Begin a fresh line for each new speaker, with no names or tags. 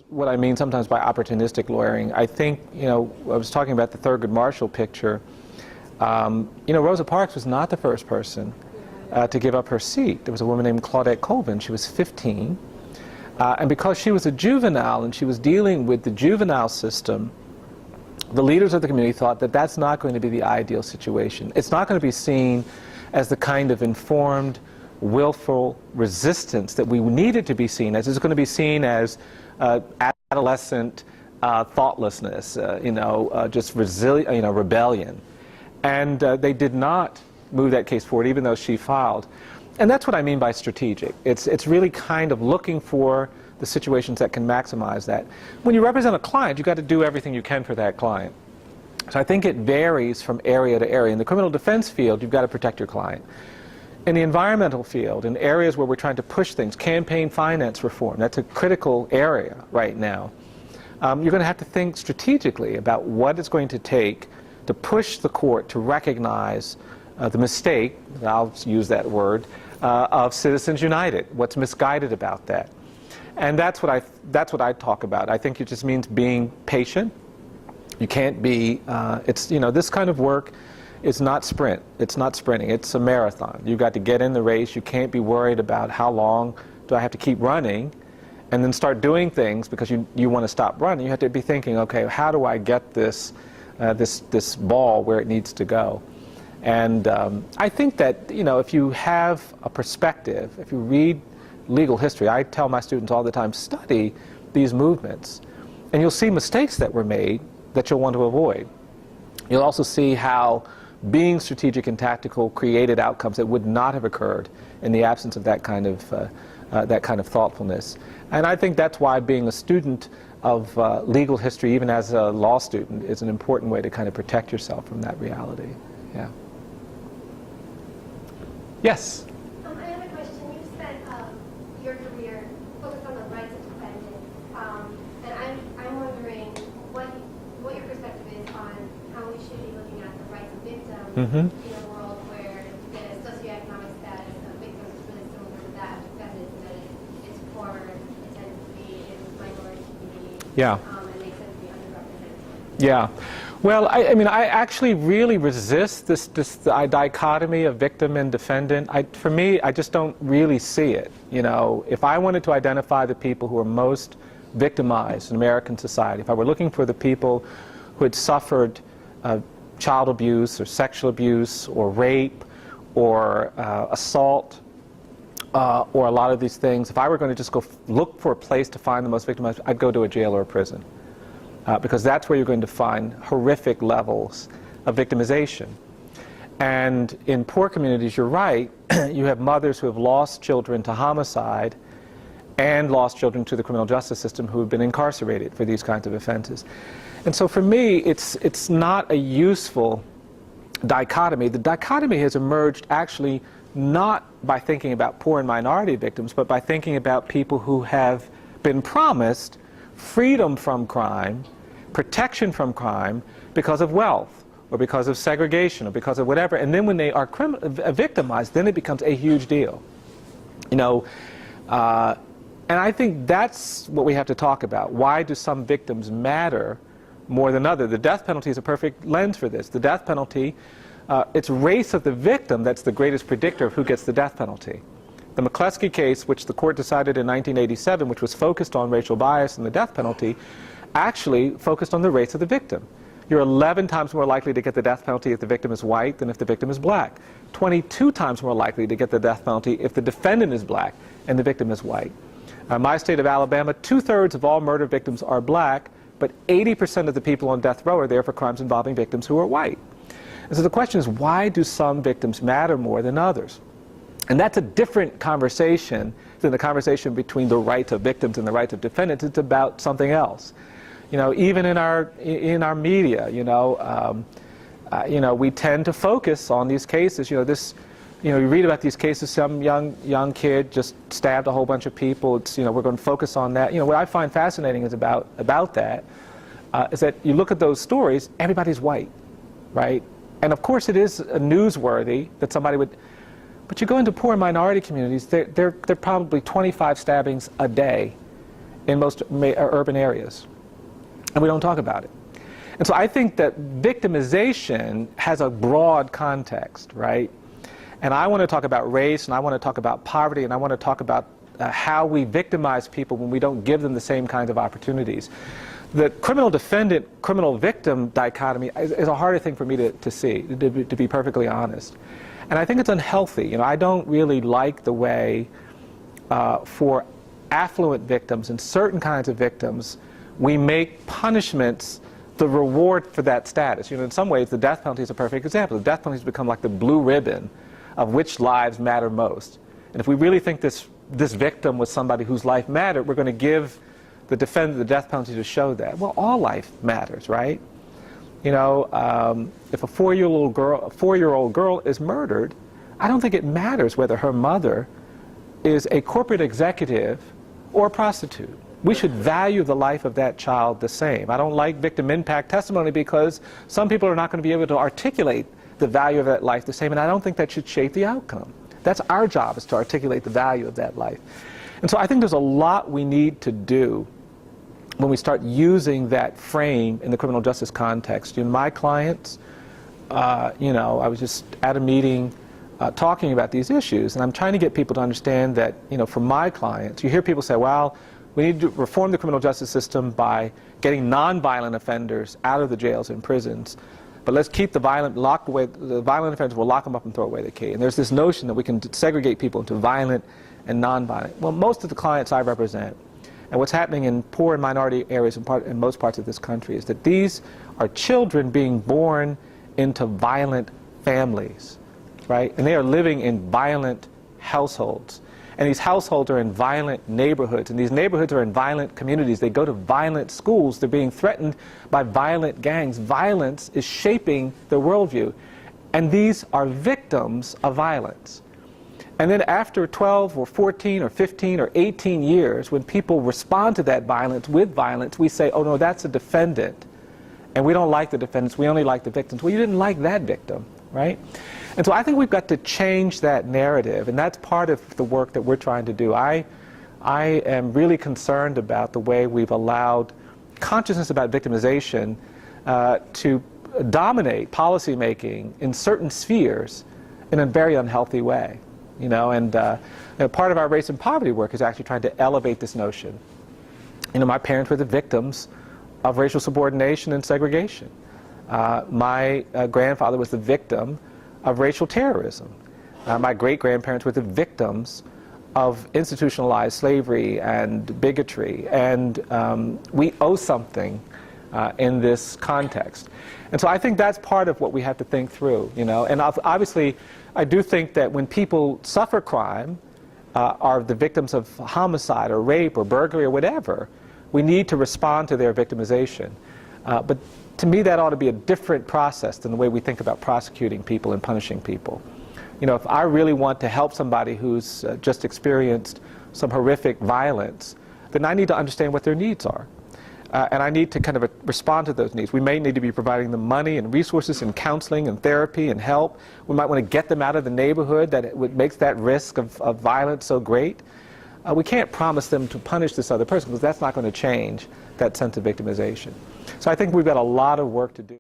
What I mean sometimes by opportunistic lawyering. I think, I was talking about the Thurgood Marshall picture. Rosa Parks was not the first person to give up her seat. There was a woman named Claudette Colvin. She was 15. And because she was a juvenile and she was dealing with the juvenile system, the leaders of the community thought that that's not going to be the ideal situation. It's not going to be seen as the kind of informed, willful resistance that we needed to be seen as. It's going to be seen as adolescent thoughtlessness, just rebellion. And they did not move that case forward, even though she filed. And that's what I mean by strategic. It's really kind of looking for the situations that can maximize that. When you represent a client, you've got to do everything you can for that client. So I think it varies from area to area. In the criminal defense field, you've got to protect your client. In the environmental field, in areas where we're trying to push things, campaign finance reform, that's a critical area right now. You're going to have to think strategically about what it's going to take to push the court to recognize the mistake, I'll use that word, of Citizens United, what's misguided about that. And that's what I talk about. I think it just means being patient. You can't be, this kind of work, it's not sprint. It's not sprinting. It's a marathon. You've got to get in the race. You can't be worried about how long do I have to keep running and then start doing things because you want to stop running. You have to be thinking, okay, how do I get this ball where it needs to go? And I think that, if you have a perspective, if you read legal history, I tell my students all the time, study these movements, and you'll see mistakes that were made that you'll want to avoid. You'll also see how being strategic and tactical created outcomes that would not have occurred in the absence of that kind of thoughtfulness. And I think that's why being a student of legal history, even as a law student, is an important way to kind of protect yourself from that reality. Yeah. Yes?
I have a question. You spent your career focused on the rights of defendants, and I'm wondering what your perspective is on how we should be looking at the rights of victims in a world where the socioeconomic status of victims is really similar to that of defendants, that it's poorer, it tends to be in minority communities, and they tend to be underrepresented.
Yeah. Well, I actually really resist this dichotomy of victim and defendant. For me, I just don't really see it. If I wanted to identify the people who are most victimized in American society, if I were looking for the people who had suffered child abuse or sexual abuse or rape or assault or a lot of these things, if I were going to just go look for a place to find the most victimized, I'd go to a jail or a prison. Because that's where you're going to find horrific levels of victimization. And in poor communities, you're right, you have mothers who have lost children to homicide and lost children to the criminal justice system who have been incarcerated for these kinds of offenses. And so for me, it's not a useful dichotomy. The dichotomy has emerged actually not by thinking about poor and minority victims, but by thinking about people who have been promised freedom from crime, protection from crime because of wealth or because of segregation or because of whatever, and then when they are victimized, then it becomes a huge deal. And I think that's what we have to talk about. Why do some victims matter more than others? The death penalty is a perfect lens for this. The death penalty, it's race of the victim that's the greatest predictor of who gets the death penalty. The McCleskey case, which the court decided in 1987, which was focused on racial bias and the death penalty, actually focused on the race of the victim. You're 11 times more likely to get the death penalty if the victim is white than if the victim is black. 22 times more likely to get the death penalty if the defendant is black and the victim is white. My state of Alabama, 2/3 of all murder victims are black, but 80% of the people on death row are there for crimes involving victims who are white. And so the question is, why do some victims matter more than others? And that's a different conversation than the conversation between the rights of victims and the rights of defendants. It's about something else. Even in our media, we tend to focus on these cases. You read about these cases. Some young kid just stabbed a whole bunch of people. We're going to focus on that. What I find fascinating is about that is that you look at those stories. Everybody's white, right? And of course, it is newsworthy that somebody would. But you go into poor minority communities, they're probably 25 stabbings a day. in most urban areas, and we don't talk about it. And so I think that victimization has a broad context, right? And I want to talk about race, and I want to talk about poverty, and I want to talk about how we victimize people when we don't give them the same kinds of opportunities. The criminal defendant, criminal victim dichotomy is a harder thing for me to see, to be perfectly honest. And I think it's unhealthy. You know, I don't really like the way for affluent victims and certain kinds of victims, we make punishments the reward for that status. You know, in some ways, the death penalty is a perfect example. The death penalty has become like the blue ribbon of which lives matter most. And if we really think this victim was somebody whose life mattered, we're going to give the defendant the death penalty to show that. Well, all life matters, right? You know, if a four-year-old girl is murdered, I don't think it matters whether her mother is a corporate executive or a prostitute. We should value the life of that child the same. I don't like victim impact testimony because some people are not going to be able to articulate the value of that life the same, and I don't think that should shape the outcome. That's our job, is to articulate the value of that life. And so I think there's a lot we need to do when we start using that frame in the criminal justice context. You know, my clients, you know, I was just at a meeting talking about these issues, and I'm trying to get people to understand that, you know, for my clients, you hear people say, well, we need to reform the criminal justice system by getting non-violent offenders out of the jails and prisons, but let's keep the violent offenders, we'll lock them up and throw away the key. And there's this notion that we can segregate people into violent and non-violent. Well, most of the clients I represent, and what's happening in poor and minority areas in most parts of this country, is that these are children being born into violent families, right? And they are living in violent households. And these households are in violent neighborhoods, and these neighborhoods are in violent communities. They go to violent schools. They're being threatened by violent gangs. Violence is shaping their worldview. And these are victims of violence. And then after 12 or 14 or 15 or 18 years, when people respond to that violence with violence, we say, oh no, that's a defendant. And we don't like the defendants, we only like the victims. Well, you didn't like that victim, right? And so I think we've got to change that narrative, and that's part of the work that we're trying to do. I am really concerned about the way we've allowed consciousness about victimization to dominate policymaking in certain spheres in a very unhealthy way. You know, and you know, part of our race and poverty work is actually trying to elevate this notion. You know, my parents were the victims of racial subordination and segregation. My grandfather was the victim of racial terrorism. My great-grandparents were the victims of institutionalized slavery and bigotry, and we owe something in this context. And so I think that's part of what we have to think through, you know. And obviously, I do think that when people suffer crime, are the victims of homicide or rape or burglary or whatever, we need to respond to their victimization. But to me, that ought to be a different process than the way we think about prosecuting people and punishing people. You know, if I really want to help somebody who's just experienced some horrific violence, then I need to understand what their needs are. And I need to kind of respond to those needs. We may need to be providing them money and resources and counseling and therapy and help. We might want to get them out of the neighborhood that makes that risk of violence so great. We can't promise them to punish this other person, because that's not going to change that sense of victimization. So I think we've got a lot of work to do.